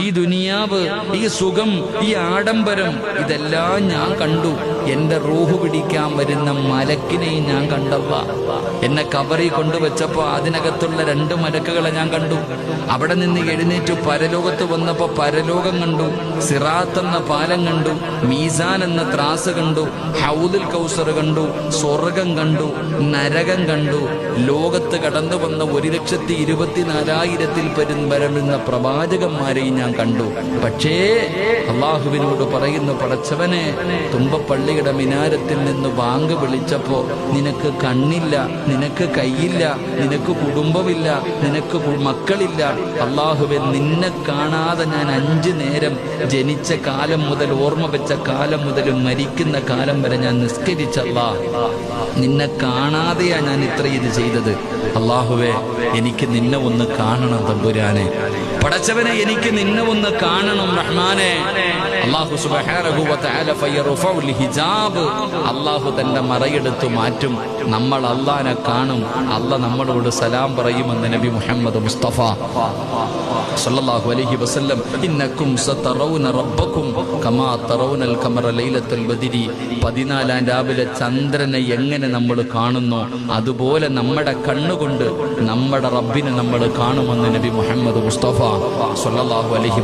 ഈ ദുനിയാവ്, ഈ സുഖം, ഈ ആഡംബരം ഇതെല്ലാം ഞാൻ കണ്ടു. എന്റെ റൂഹ് പിടിക്കാൻ വരുന്ന മലക്കിനെയും ഞാൻ കണ്ടല്ല. എന്നെ കബറി കൊണ്ടുവച്ചപ്പോ അതിനകത്തുള്ള 2 മലക്കുകളെ ഞാൻ കണ്ടു. അവിടെ നിന്ന് എഴുന്നേറ്റ് പരലോകത്ത് വന്നപ്പോ പരലോകം കണ്ടു, സിറാത്ത് എന്ന പാലം കണ്ടു, മീസാൻ എന്ന ത്രാസ് കണ്ടു, ഹൗദുൽ കൗസർ കണ്ടു, സ്വർഗം കണ്ടു, നരകം കണ്ടു. ലോകത്ത് കടന്നു വന്ന 1,24,000 വരുന്ന പ്രവാചകന്മാരെയും ഞാൻ കണ്ടു. പക്ഷേ അള്ളാഹുവിനോട് പറയുന്നു, പടച്ചവനെ, തുമ്പപ്പള്ളിയുടെ മിനാരത്തിൽ നിന്ന് ബാങ്ക് വിളിച്ചപ്പോ നിനക്ക് കണ്ണില്ല, നിനക്ക് കൈയില്ല, നിനക്ക് കുടുംബമില്ല, നിനക്ക് മക്കളില്ല. അള്ളാഹുവെ, നിന്നെ കാണാതെ ഞാൻ 5 നേരം ജനിച്ച കാലം മുതൽ, ഓർമ്മ വെച്ച കാലം മുതൽ മരിക്കുന്ന കാലം വരെ ഞാൻ നിസ്കരിച്ചല്ല. നിന്നെ കാണാതെയാ ഞാൻ ഇത്ര ഇത് ചെയ്തത്. അള്ളാഹുവെ, എനിക്ക് നിന്നെ ഒന്ന് കാണണം തമ്പുരാനെ. പടച്ചവനെ, എനിക്ക് നിന്നെ ഒന്ന് കാണണം റഹ്മാനെ. അല്ലാഹു സുബ്ഹാനഹു വ തആല ഫയർഫഉൽ ഹിജാബ്, അല്ലാഹു തന്റെ മറയെടുത്തു മാറ്റും. നമ്മൾ അല്ലാഹനെ കാണും. അല്ലാഹ് നമ്മളോട് സലാം പറയുമെന്ന് നബി മുഹമ്മദ് മുസ്തഫ സല്ലല്ലാഹു അലൈഹി വസല്ലം. ഇന്നക്കും സതറൗന റബ്ബക്കും കമാ തറൗനൽ ഖമറ ലൈലത്തുൽ ബദ്രി. 14 രാവിലെ ചന്ദ്രനെ എങ്ങനെ നമ്മൾ കാണുന്നു, അതുപോലെ നമ്മുടെ കണ്ണുകൊണ്ട് നമ്മുടെ റബ്ബിനെ നമ്മൾ കാണുമെന്ന് നബി മുഹമ്മദ് മുസ്തഫ സല്ലല്ലാഹു അലൈഹി